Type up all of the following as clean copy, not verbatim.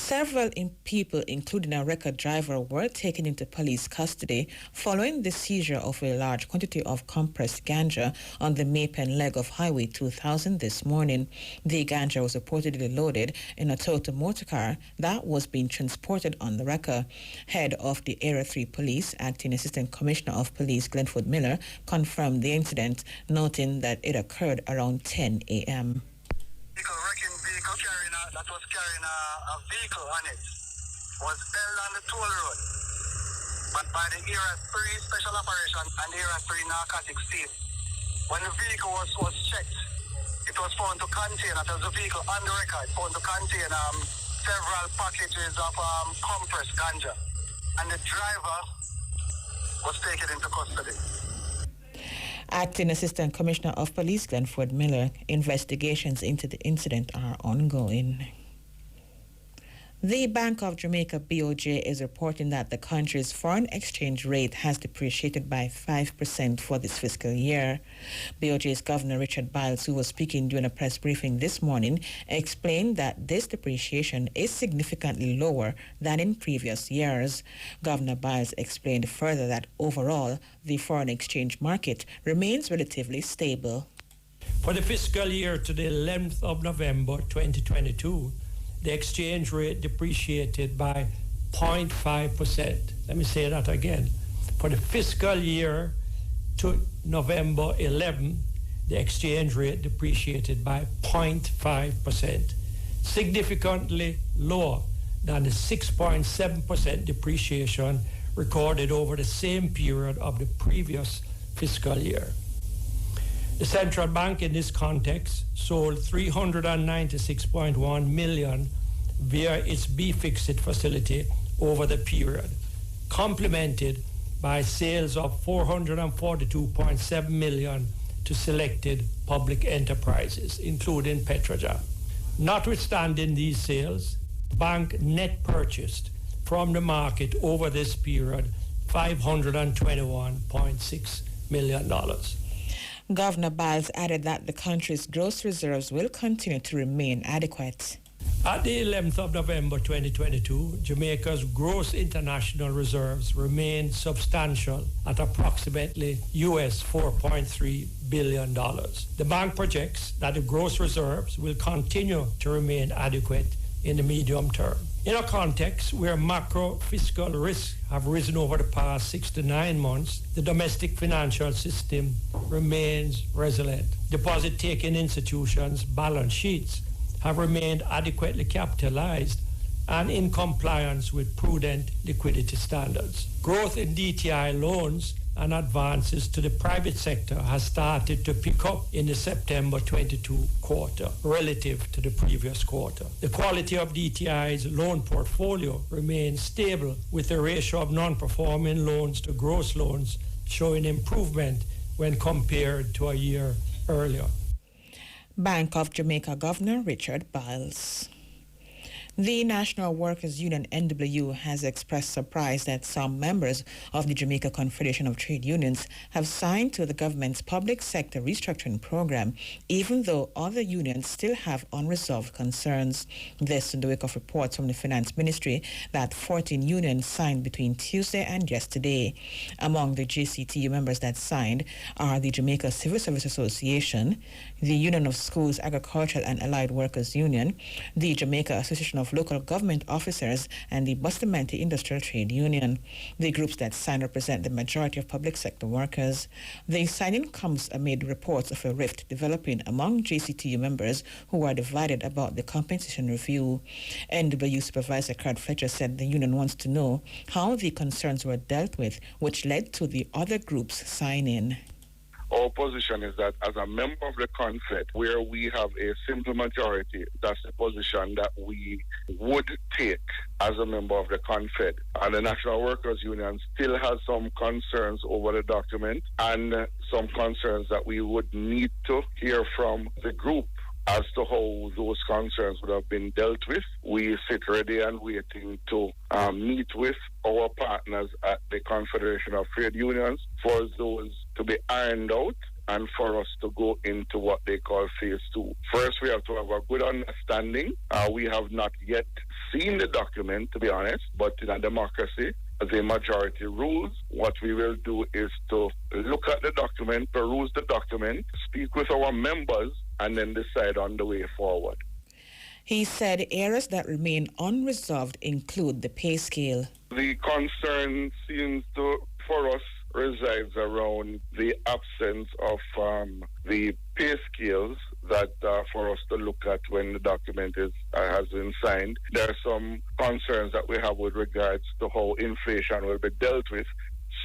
Several people, including a record driver, were taken into police custody following the seizure of a large quantity of compressed ganja on the Maypen leg of Highway 2000 this morning. The ganja was reportedly loaded in a Toyota motor car that was being transported on the wrecker. Head of the Area 3 Police, Acting Assistant Commissioner of Police Glenford Miller, confirmed the incident, noting that it occurred around 10 a.m. That was carrying a vehicle on it was held on the toll road, but by the Area 3 Special Operation and the Area 3 Narcotics team. When the vehicle was checked, it was found to contain, as a vehicle on the record, found to contain several packages of compressed ganja, and the driver was taken into custody. Acting Assistant Commissioner of Police Glenford Miller, investigations into the incident are ongoing. The Bank of Jamaica, BOJ, is reporting that the country's foreign exchange rate has depreciated by 5% for this fiscal year. BOJ's Governor Richard Biles, who was speaking during a press briefing this morning, explained that this depreciation is significantly lower than in previous years. Governor Biles explained further that overall, the foreign exchange market remains relatively stable. For the fiscal year to the 11th of November 2022, the exchange rate depreciated by 0.5%. Let me say that again. For the fiscal year to November 11, the exchange rate depreciated by 0.5%, significantly lower than the 6.7% depreciation recorded over the same period of the previous fiscal year. The central bank in this context sold $396.1 million via its B-Fixit facility over the period, complemented by sales of $442.7 million to selected public enterprises, including Petroja. Notwithstanding these sales, the bank net purchased from the market over this period $521.6 million. Governor Biles added that the country's gross reserves will continue to remain adequate. At the 11th of November 2022, Jamaica's gross international reserves remain substantial at approximately US $4.3 billion. The bank projects that the gross reserves will continue to remain adequate in the medium term. In a context where macro fiscal risks have risen over the past 6 to 9 months, the domestic financial system remains resilient. Deposit-taking institutions' balance sheets have remained adequately capitalized and in compliance with prudent liquidity standards. Growth in DTI loans and advances to the private sector has started to pick up in the September 22 quarter relative to the previous quarter. The quality of DTI's loan portfolio remains stable, with the ratio of non-performing loans to gross loans showing improvement when compared to a year earlier. Bank of Jamaica Governor Richard Biles. The National Workers' Union, NWU, has expressed surprise that some members of the Jamaica Confederation of Trade Unions have signed to the government's public sector restructuring program, even though other unions still have unresolved concerns. This in the wake of reports from the Finance Ministry that 14 unions signed between Tuesday and yesterday. Among the JCTU members that signed are the Jamaica Civil Service Association, the Union of Schools, Agricultural and Allied Workers Union, the Jamaica Association of Local Government Officers, and the Bustamante Industrial Trade Union. The groups that signed represent the majority of public sector workers. The signing comes amid reports of a rift developing among JCTU members who are divided about the compensation review. NWU Supervisor Card Fletcher said the union wants to know how the concerns were dealt with, which led to the other groups signing. Our position is that as a member of the Confed, where we have a simple majority, that's the position that we would take as a member of the Confed. And the National Workers Union still has some concerns over the document and some concerns that we would need to hear from the group as to how those concerns would have been dealt with. We sit ready and waiting to meet with our partners at the Confederation of Trade Unions for those to be ironed out and for us to go into what they call phase 2. First, we have to have a good understanding. We have not yet seen the document, to be honest, but in a democracy, the majority rules. What we will do is to look at the document, peruse the document, speak with our members, and then decide on the way forward. He said areas that remain unresolved include the pay scale. The concern seems to, for us, resides around the absence of the pay scales that for us to look at when the document has been signed. There are some concerns that we have with regards to how inflation will be dealt with,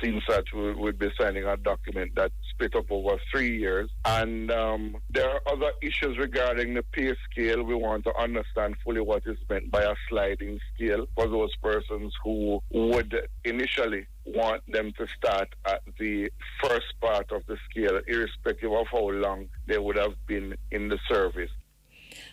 since that we would be signing a document that's split up over 3 years. And there are other issues regarding the pay scale. We want to understand fully what is meant by a sliding scale for those persons who would initially want them to start at the first part of the scale, irrespective of how long they would have been in the service.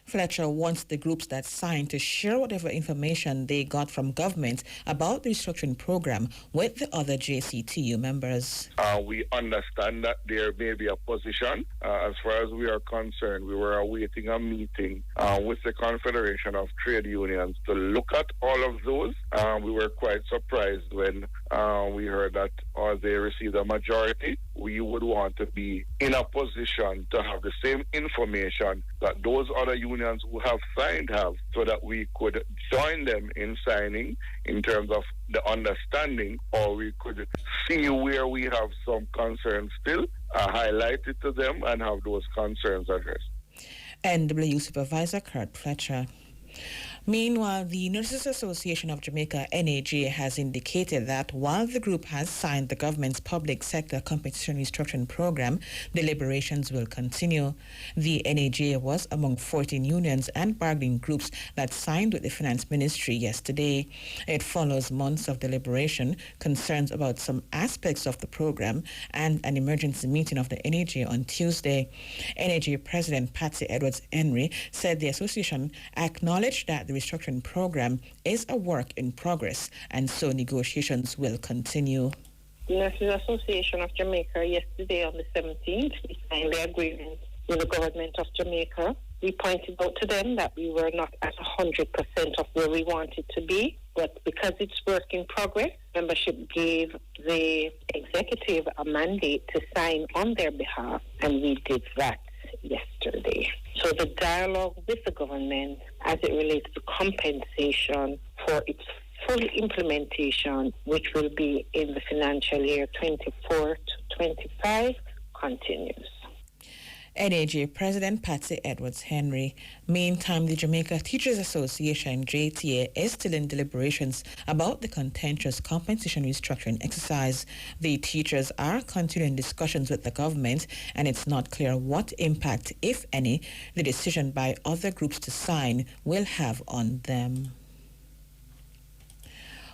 Fletcher wants the groups that signed to share whatever information they got from government about the restructuring program with the other JCTU members. We understand that there may be a position. As far as we are concerned, we were awaiting a meeting with the Confederation of Trade Unions to look at all of those. We were quite surprised when we heard that they received a majority. We would want to be in a position to have the same information that those other unions who have signed have, so that we could join them in signing in terms of the understanding, or we could see where we have some concerns still, highlight it to them and have those concerns addressed. NWU Supervisor Kurt Fletcher. Meanwhile, the Nurses Association of Jamaica, NAJ, has indicated that while the group has signed the government's public sector competition restructuring program, deliberations will continue. The NAJ was among 14 unions and bargaining groups that signed with the Finance Ministry yesterday. It follows months of deliberation, concerns about some aspects of the program, and an emergency meeting of the NAJ on Tuesday. NAJ President Patsy Edwards Henry said the association acknowledged that the restructuring program is a work in progress, and so negotiations will continue. The Nurses Association of Jamaica yesterday on the 17th, we signed the agreement with the government of Jamaica. We pointed out to them that we were not at 100% of where we wanted to be, but because it's work in progress, membership gave the executive a mandate to sign on their behalf, and we did that yesterday. So the dialogue with the government as it relates to compensation for its full implementation, which will be in the financial year 24 to 25, continues. NAJ President Patsy Edwards Henry. Meantime, the Jamaica Teachers Association, JTA, is still in deliberations about the contentious compensation restructuring exercise. The teachers are continuing discussions with the government, and it's not clear what impact, if any, the decision by other groups to sign will have on them.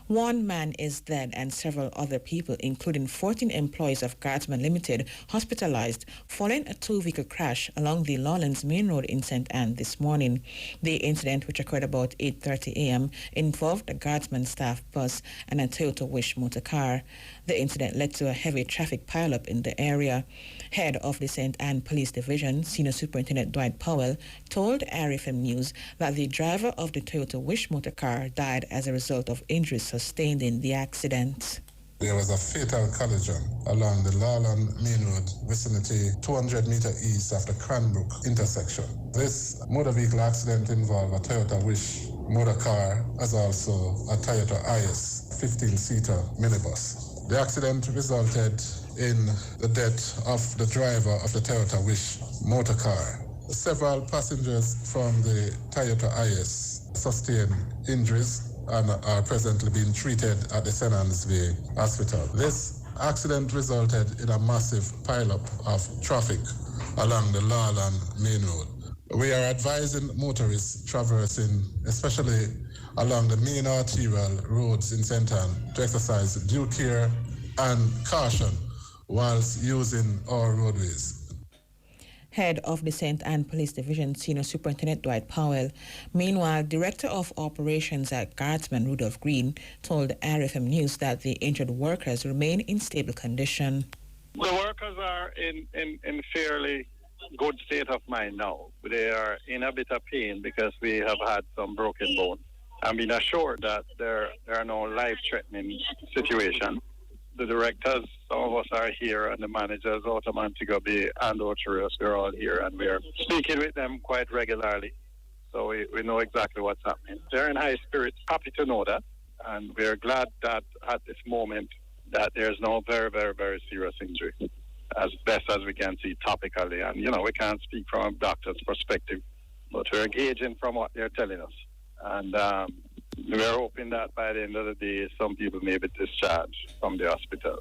One man is dead and several other people, including 14 employees of Guardsman Limited, hospitalized following a two-vehicle crash along the Lawlands Main Road in St Anne this morning. The incident, which occurred about 8:30 a.m., involved a Guardsman staff bus and a Toyota Wish motor car. The incident led to a heavy traffic pileup in the area. Head of the St Anne Police Division, Senior Superintendent Dwight Powell, told RFM News that the driver of the Toyota Wish motor car died as a result of injuries sustained in the accident. There was a fatal collision along the Lawland Main Road vicinity 200 meters east of the Cranbrook intersection. This motor vehicle accident involved a Toyota Wish motor car as also a Toyota IS 15-seater minibus. The accident resulted in the death of the driver of the Toyota Wish motor car. Several passengers from the Toyota IS sustained injuries and are presently being treated at the St. Anne's Bay Hospital. This accident resulted in a massive pileup of traffic along the Lawland Main Road. We are advising motorists traversing, especially along the main arterial roads in St. Anne, to exercise due care and caution whilst using our roadways. Head of the St. Anne Police Division, Senior Superintendent Dwight Powell. Meanwhile, Director of Operations at Guardsman Rudolph Green told RFM News that the injured workers remain in stable condition. The workers are in fairly good state of mind now. They are in a bit of pain because we have had some broken bones. I'm being assured that there are no life-threatening situations. The directors, some of us are here, and the managers out of Montego Bay and out through us, we're all here, and we're speaking with them quite regularly. So we know exactly what's happening. They're in high spirits, happy to know that, and we're glad that at this moment that there's no very, very, very serious injury, as best as we can see topically. And, we can't speak from a doctor's perspective, but we're engaging from what they're telling us. And we're hoping that by the end of the day, some people may be discharged from the hospital.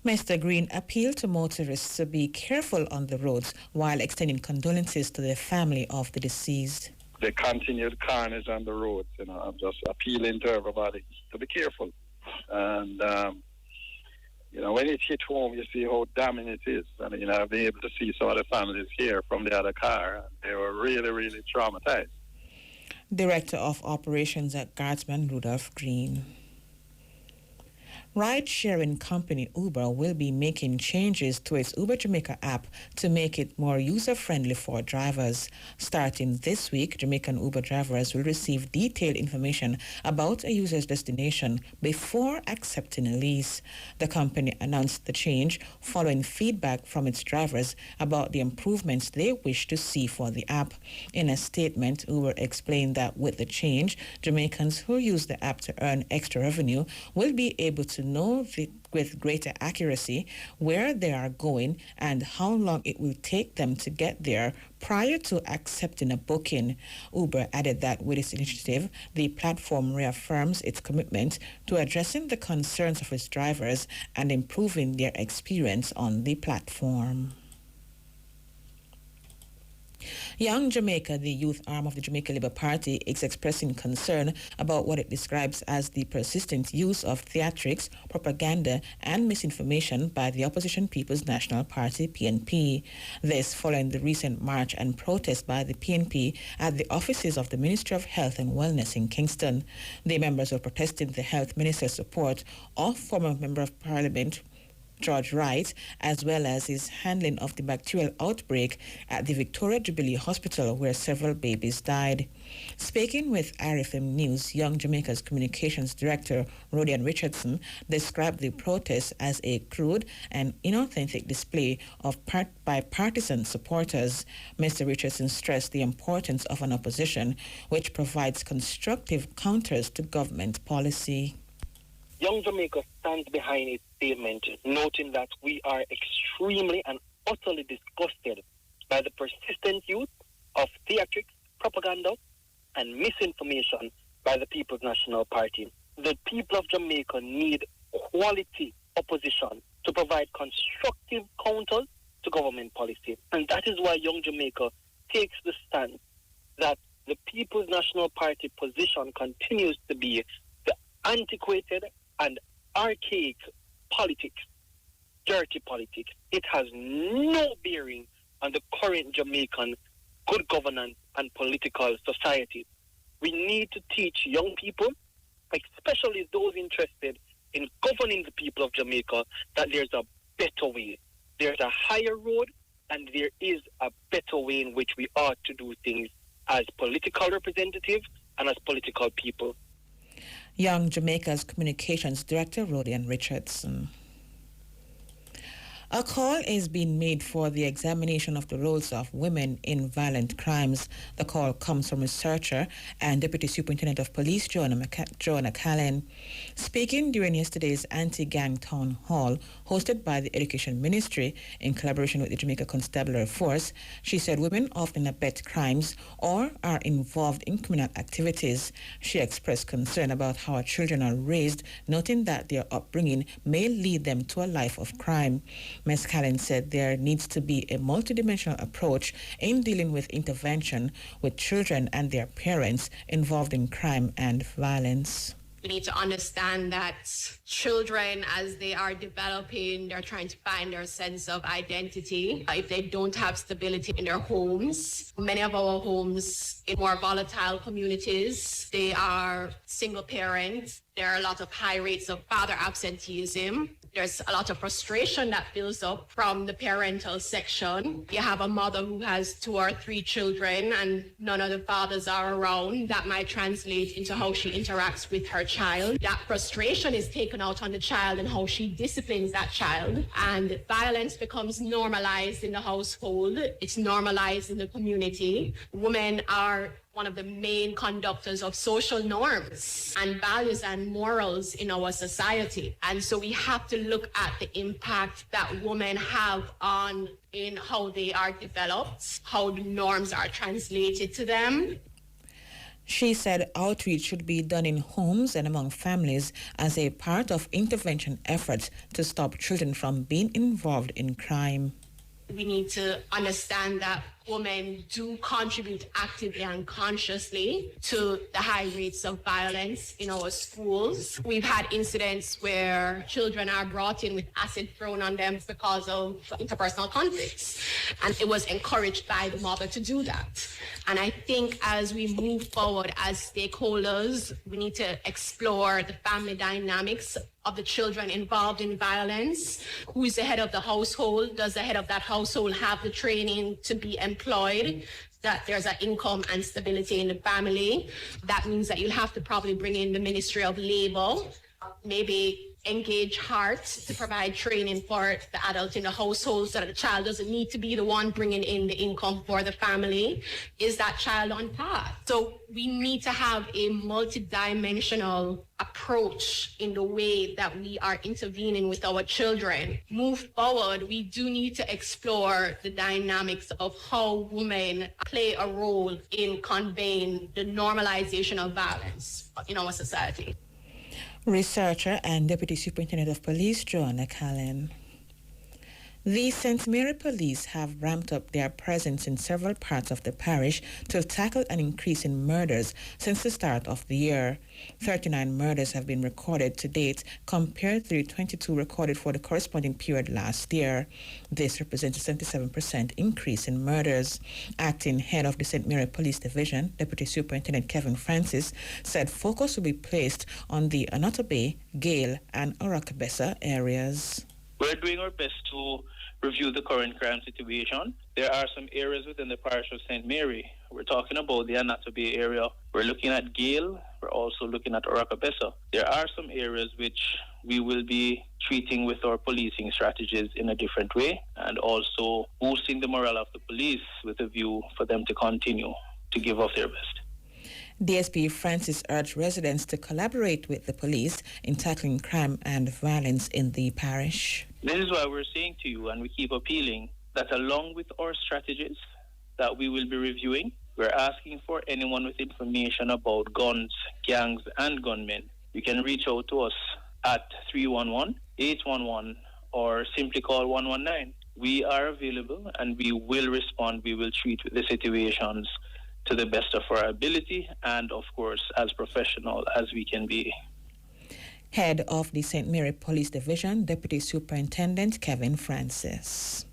Mr. Green appealed to motorists to be careful on the roads while extending condolences to the family of the deceased. The continued carnage on the roads, I'm just appealing to everybody to be careful. And, when it hit home, you see how damning it is. And, I've been able to see some of the families here from the other car, and they were really, really traumatized. Director of Operations at Guardsman Rudolph Green. Ride-sharing company Uber will be making changes to its Uber Jamaica app to make it more user-friendly for drivers. Starting this week, Jamaican Uber drivers will receive detailed information about a user's destination before accepting a lease. The company announced the change following feedback from its drivers about the improvements they wish to see for the app. In a statement, Uber explained that with the change, Jamaicans who use the app to earn extra revenue will be able to know with greater accuracy where they are going and how long it will take them to get there prior to accepting a booking. Uber added that with its initiative, the platform reaffirms its commitment to addressing the concerns of its drivers and improving their experience on the platform. Young Jamaica, the youth arm of the Jamaica Labour Party, is expressing concern about what it describes as the persistent use of theatrics, propaganda and misinformation by the opposition People's National Party, PNP. This following the recent march and protest by the PNP at the offices of the Ministry of Health and Wellness in Kingston. The members were protesting the Health Minister's support of former Member of Parliament George Wright, as well as his handling of the bacterial outbreak at the Victoria Jubilee Hospital, where several babies died. Speaking with RFM News, Young Jamaica's Communications Director, Rodian Richardson, described the protest as a crude and inauthentic display of bipartisan supporters. Mr. Richardson stressed the importance of an opposition which provides constructive counters to government policy. Young Jamaica stands behind its statement, noting that we are extremely and utterly disgusted by the persistent use of theatrics, propaganda, and misinformation by the People's National Party. The people of Jamaica need quality opposition to provide constructive counters to government policy. And that is why Young Jamaica takes the stand that the People's National Party position continues to be the antiquated and archaic politics, dirty politics. It has no bearing on the current Jamaican good governance and political society. We need to teach young people, especially those interested in governing the people of Jamaica, that there's a better way. There's a higher road, and there is a better way in which we ought to do things as political representatives and as political people. Young Jamaica's Communications Director, Rodian Richardson. A call is being made for the examination of the roles of women in violent crimes. The call comes from researcher and Deputy Superintendent of Police, Joanna Callan. Speaking during yesterday's anti-gang town hall, hosted by the Education Ministry in collaboration with the Jamaica Constabulary Force, she said women often abet crimes or are involved in criminal activities. She expressed concern about how our children are raised, noting that their upbringing may lead them to a life of crime. Ms. Callan said there needs to be a multidimensional approach in dealing with intervention with children and their parents involved in crime and violence. We need to understand that children, as they are developing, they're trying to find their sense of identity. If they don't have stability in their homes, many of our homes in more volatile communities. They are single parents. There are a lot of high rates of father absenteeism. There's a lot of frustration that builds up from the parental section. You have a mother who has 2 or 3 children and none of the fathers are around. That might translate into how she interacts with her child. That frustration is taken out on the child and how she disciplines that child. And violence becomes normalized in the household. It's normalized in the community. Women are one of the main conductors of social norms and values and morals in our society. And so we have to look at the impact that women have in how they are developed, how the norms are translated to them. She said outreach should be done in homes and among families as a part of intervention efforts to stop children from being involved in crime. We need to understand that women do contribute actively and consciously to the high rates of violence in our schools. We've had incidents where children are brought in with acid thrown on them because of interpersonal conflicts. And it was encouraged by the mother to do that. And I think as we move forward as stakeholders, we need to explore the family dynamics of the children involved in violence. Who is the head of the household? Does the head of that household have the training to be employed? That there's an income and stability in the family. That means that you'll have to probably bring in the Ministry of Labor, maybe engage HEART to provide training for the adult in the household so that the child doesn't need to be the one bringing in the income for the family. Is that child on path? So we need to have a multidimensional approach in the way that we are intervening with our children. Move forward, we do need to explore the dynamics of how women play a role in conveying the normalization of violence in our society. Researcher and Deputy Superintendent of Police, Joanna Callan. The St. Mary Police have ramped up their presence in several parts of the parish to tackle an increase in murders since the start of the year. 39 murders have been recorded to date compared to the 22 recorded for the corresponding period last year. This represents a 77% increase in murders. Acting head of the St. Mary Police Division, Deputy Superintendent Kevin Francis, said focus will be placed on the Anota Bay, Gale, and Oracabessa areas. We're doing our best to review the current crime situation. There are some areas within the parish of St. Mary. We're talking about the Anota Bay area. We're looking at Gale. We're also looking at Oracabessa. There are some areas which we will be treating with our policing strategies in a different way and also boosting the morale of the police with a view for them to continue to give of their best. DSP Francis urged residents to collaborate with the police in tackling crime and violence in the parish. This is why we're saying to you, and we keep appealing, that along with our strategies that we will be reviewing, we're asking for anyone with information about guns, gangs, and gunmen. You can reach out to us at 311-811 or simply call 119. We are available and we will respond. We will treat the situations to the best of our ability and, of course, as professional as we can be. Head of the St. Mary Police Division, Deputy Superintendent Kevin Francis.